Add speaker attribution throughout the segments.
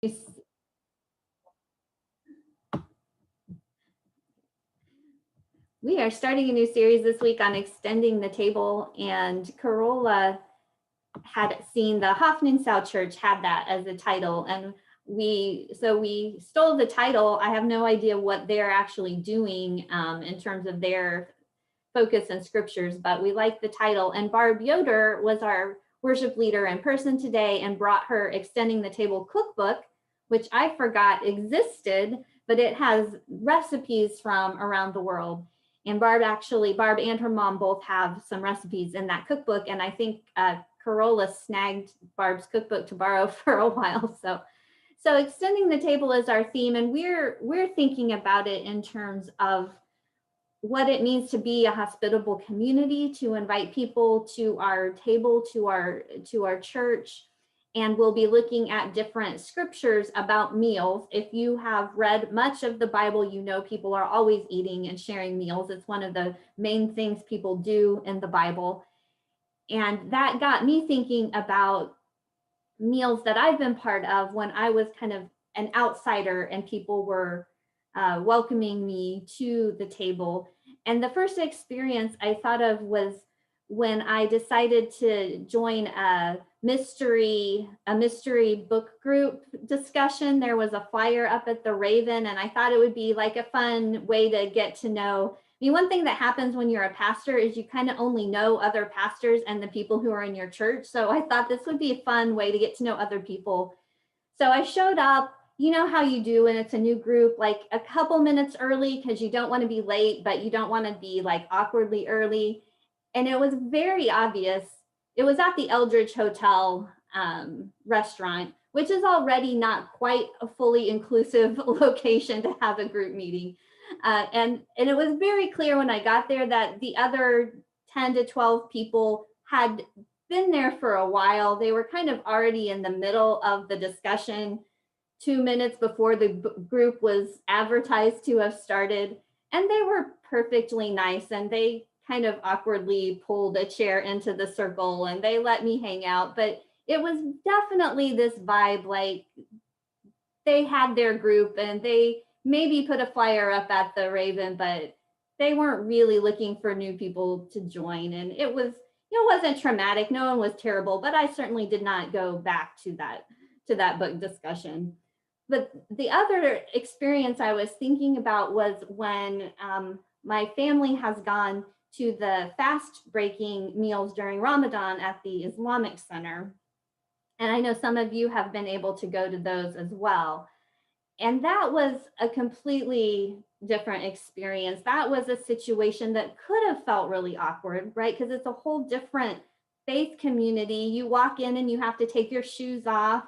Speaker 1: We are starting a new series this week on extending the table, and Corolla had seen the Hoffman-Sau Church had that as a title, and we stole the title. I have no idea what they're actually doing in terms of their focus and scriptures, but we like the title. And Barb Yoder was our worship leader in person today and brought her Extending the Table cookbook, which I forgot existed, but it has recipes from around the world. And Barb and her mom both have some recipes in that cookbook. And I think Corolla snagged Barb's cookbook to borrow for a while. So extending the table is our theme, and we're thinking about it in terms of what it means to be a hospitable community, to invite people to our table, to our church. And we'll be looking at different scriptures about meals. If you have read much of the Bible, you know people are always eating and sharing meals. It's one of the main things people do in the Bible. And that got me thinking about meals that I've been part of when I was kind of an outsider and people were welcoming me to the table. And the first experience I thought of was when I decided to join a mystery book group discussion. There was a flyer up at the Raven, and I thought it would be like a fun way to get to know. I mean, one thing that happens when you're a pastor is you kind of only know other pastors and the people who are in your church. So I thought this would be a fun way to get to know other people. So I showed up. You know how you do when it's a new group, like a couple minutes early, because you don't want to be late, but you don't want to be like awkwardly early. And it was very obvious. It was at the Eldridge Hotel restaurant, which is already not quite a fully inclusive location to have a group meeting. And it was very clear when I got there that the other 10 to 12 people had been there for a while. They were kind of already in the middle of the discussion 2 minutes before the group was advertised to have started. And they were perfectly nice, and they kind of awkwardly pulled a chair into the circle and they let me hang out. But it was definitely this vibe, like they had their group and they maybe put a flyer up at the Raven, but they weren't really looking for new people to join. And it wasn't traumatic. No one was terrible, but I certainly did not go back to that book discussion. But the other experience I was thinking about was when my family has gone to the fast breaking meals during Ramadan at the Islamic Center. And I know some of you have been able to go to those as well. And that was a completely different experience. That was a situation that could have felt really awkward, right? Because it's a whole different faith community. You walk in and you have to take your shoes off,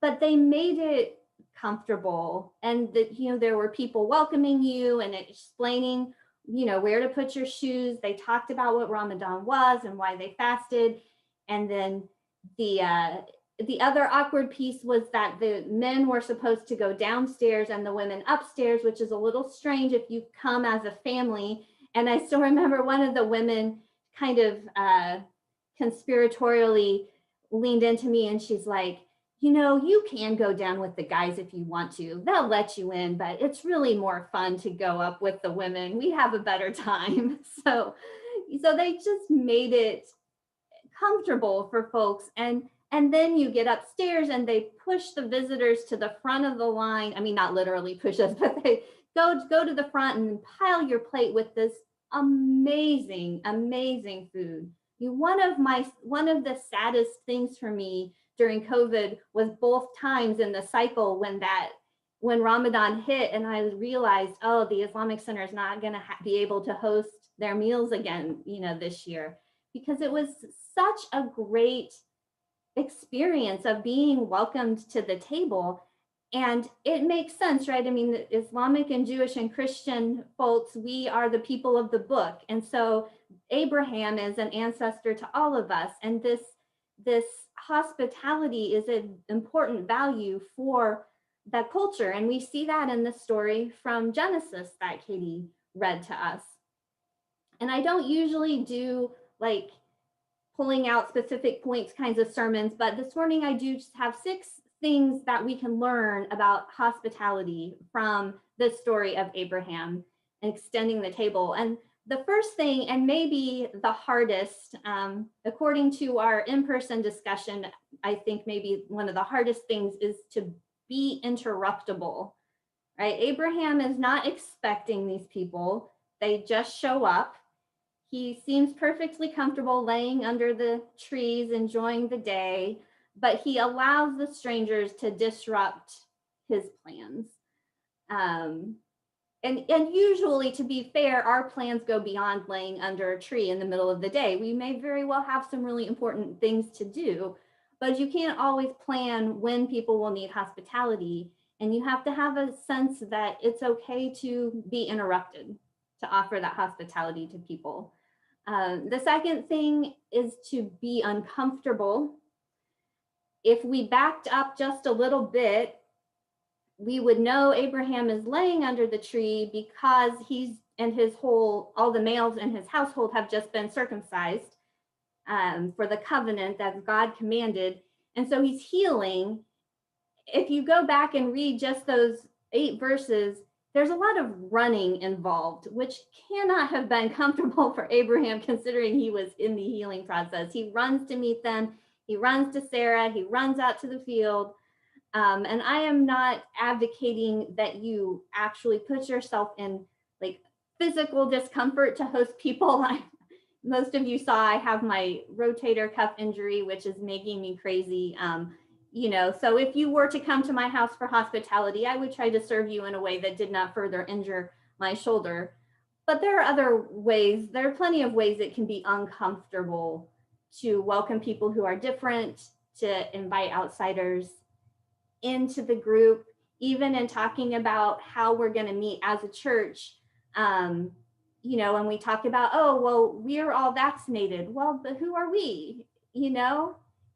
Speaker 1: but they made it comfortable. And that, there were people welcoming you and explaining, where to put your shoes. They talked about what Ramadan was and why they fasted. And then the other awkward piece was that the men were supposed to go downstairs and the women upstairs, which is a little strange if you come as a family. And I still remember one of the women kind of conspiratorially leaned into me and she's like, you can go down with the guys if you want to. They'll let you in, but it's really more fun to go up with the women. We have a better time. So they just made it comfortable for folks. And then you get upstairs and they push the visitors to the front of the line. I mean, not literally push us, but they go to the front and pile your plate with this amazing, amazing food. One of the saddest things for me during COVID was both times in the cycle when Ramadan hit and I realized, oh, the Islamic Center is not going to be able to host their meals again, this year, because it was such a great experience of being welcomed to the table. And it makes sense, right? I mean, Islamic and Jewish and Christian folks, we are the people of the book. And so Abraham is an ancestor to all of us. And this hospitality is an important value for that culture. And we see that in the story from Genesis that Katie read to us. And I don't usually do like pulling out specific points kinds of sermons, but this morning I do just have six things that we can learn about hospitality from this story of Abraham and extending the table. And the first thing, and maybe the hardest, according to our in-person discussion, I think maybe one of the hardest things is to be interruptible, right? Abraham is not expecting these people. They just show up. He seems perfectly comfortable laying under the trees, enjoying the day, but he allows the strangers to disrupt his plans. And usually, to be fair, our plans go beyond laying under a tree in the middle of the day. We may very well have some really important things to do, but you can't always plan when people will need hospitality. And you have to have a sense that it's okay to be interrupted, to offer that hospitality to people. The second thing is to be uncomfortable. If we backed up just a little bit, we would know Abraham is laying under the tree because he's and all the males in his household have just been circumcised for the covenant that God commanded. And so he's healing. If you go back and read just those 8 verses, there's a lot of running involved, which cannot have been comfortable for Abraham considering he was in the healing process. He runs to meet them. He runs to Sarah. He runs out to the field. And I am not advocating that you actually put yourself in like physical discomfort to host people. Most of you saw I have my rotator cuff injury, which is making me crazy. So if you were to come to my house for hospitality, I would try to serve you in a way that did not further injure my shoulder. But there are other ways. There are plenty of ways it can be uncomfortable to welcome people who are different, to invite outsiders into the group, even in talking about how we're going to meet as a church. When we talk about, oh, well, we're all vaccinated. Well, but who are we?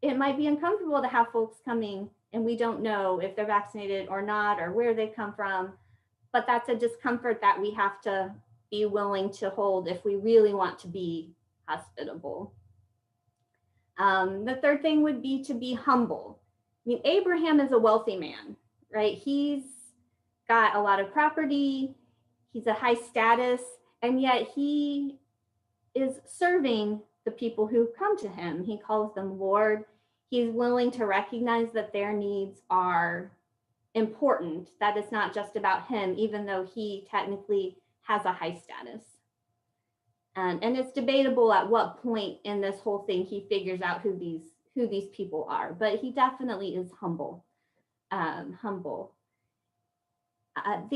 Speaker 1: It might be uncomfortable to have folks coming and we don't know if they're vaccinated or not, or where they come from. But that's a discomfort that we have to be willing to hold if we really want to be hospitable. The third thing would be to be humble. I mean, Abraham is a wealthy man, right? He's got a lot of property. He's a high status, and yet he is serving the people who come to him. He calls them Lord. He's willing to recognize that their needs are important, that it's not just about him, even though he technically has a high status. And it's debatable at what point in this whole thing he figures out who these people are, but he definitely is humble. The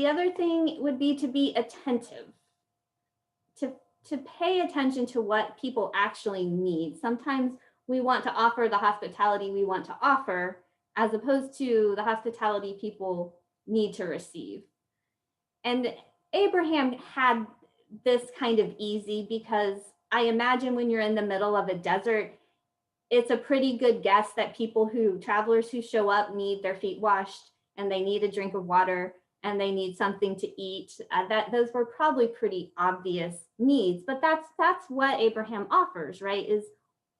Speaker 1: other thing would be to be attentive, to pay attention to what people actually need. Sometimes we want to offer the hospitality we want to offer, as opposed to the hospitality people need to receive. And Abraham had this kind of easy because I imagine when you're in the middle of a desert, it's a pretty good guess that travelers who show up need their feet washed and they need a drink of water and they need something to eat. Those were probably pretty obvious needs, but that's what Abraham offers, right? Is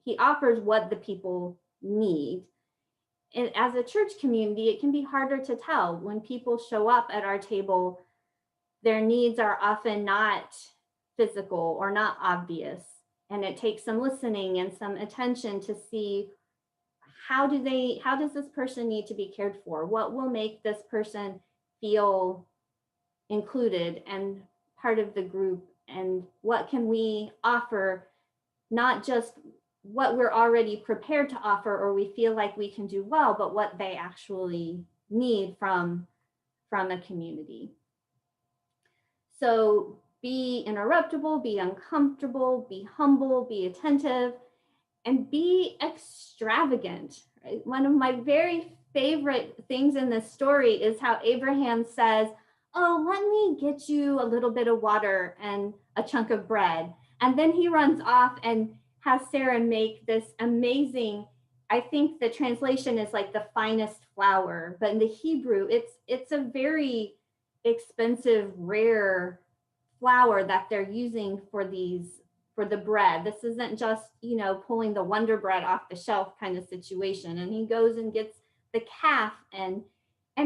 Speaker 1: he offers what the people need. And as a church community, it can be harder to tell when people show up at our table. Their needs are often not physical or not obvious. And it takes some listening and some attention to see how does this person need to be cared for? What will make this person feel included and part of the group? And what can we offer, not just what we're already prepared to offer or we feel like we can do well, but what they actually need from a community. So be interruptible, be uncomfortable, be humble, be attentive, and be extravagant. Right? One of my very favorite things in this story is how Abraham says, oh, let me get you a little bit of water and a chunk of bread. And then he runs off and has Sarah make this amazing, I think the translation is like the finest flour, but in the Hebrew, it's a very expensive, rare flour that they're using for the bread. This isn't just, pulling the Wonder Bread off the shelf kind of situation. And he goes and gets the calf and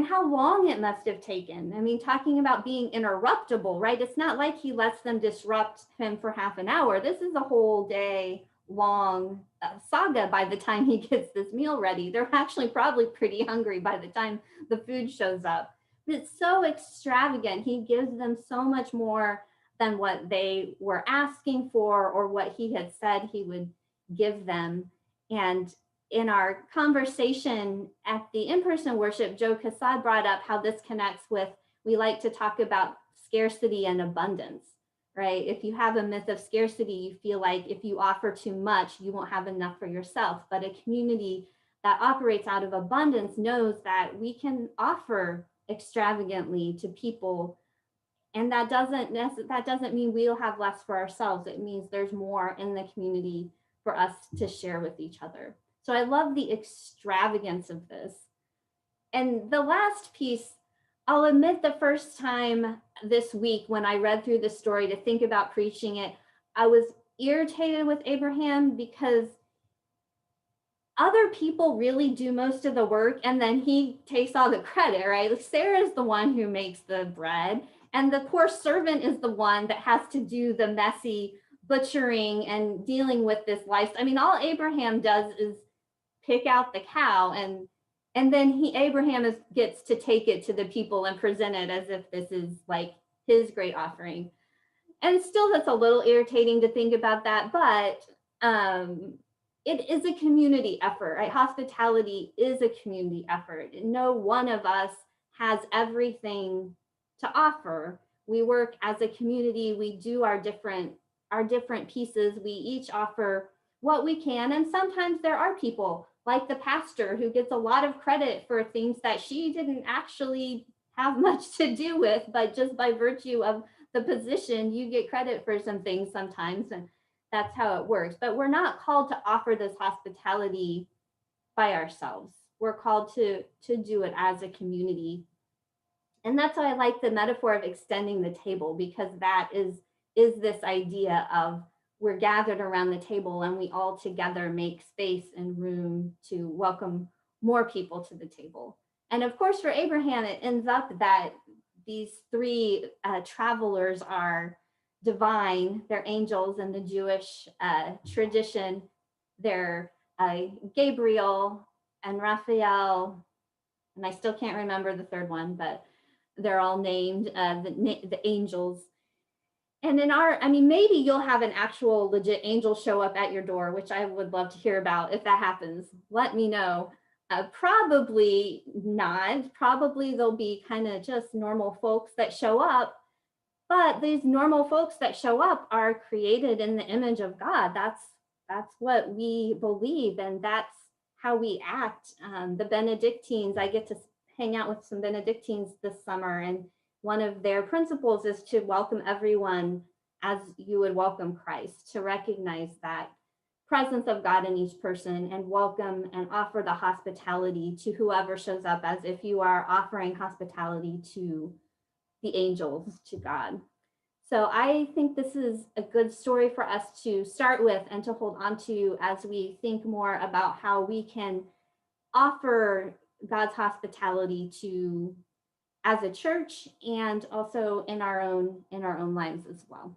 Speaker 1: how long it must have taken. I mean, talking about being interruptible, right? It's not like he lets them disrupt him for half an hour. This is a whole day long saga by the time he gets this meal ready. They're actually probably pretty hungry by the time the food shows up. But it's so extravagant. He gives them so much more than what they were asking for or what he had said he would give them. And in our conversation at the in-person worship, Joe Cassad brought up how this connects with, we like to talk about scarcity and abundance, right? If you have a myth of scarcity, you feel like if you offer too much, you won't have enough for yourself. But a community that operates out of abundance knows that we can offer extravagantly to people. And that doesn't mean we'll have less for ourselves. It means there's more in the community for us to share with each other. So I love the extravagance of this. And the last piece, I'll admit the first time this week when I read through the story to think about preaching it, I was irritated with Abraham because other people really do most of the work and then he takes all the credit, right? Sarah's the one who makes the bread and the poor servant is the one that has to do the messy butchering and dealing with this life. I mean, all Abraham does is pick out the cow and then Abraham gets to take it to the people and present it as if this is like his great offering. And still that's a little irritating to think about that, but it is a community effort, right? Hospitality is a community effort. No one of us has everything to offer. We work as a community, we do our different pieces, we each offer what we can, and sometimes there are people like the pastor who gets a lot of credit for things that she didn't actually have much to do with, but just by virtue of the position, you get credit for some things sometimes, and that's how it works. But we're not called to offer this hospitality by ourselves. We're called to do it as a community. And that's why I like the metaphor of extending the table, because that is this idea of we're gathered around the table and we all together make space and room to welcome more people to the table. And of course, for Abraham, it ends up that these three travelers are divine. They're angels in the Jewish tradition. They're Gabriel and Raphael, and I still can't remember the third one, but they're all named the angels. And maybe you'll have an actual legit angel show up at your door, which I would love to hear about. If that happens, let me know. Probably not. Probably there'll be kind of just normal folks that show up. But these normal folks that show up are created in the image of God. That's what we believe, and that's how we act. The Benedictines, I get to hang out with some Benedictines this summer, and one of their principles is to welcome everyone as you would welcome Christ, to recognize that presence of God in each person and welcome and offer the hospitality to whoever shows up, as if you are offering hospitality to the angels, to God. So I think this is a good story for us to start with and to hold on to as we think more about how we can offer God's hospitality to as a church and also in our own lives as well.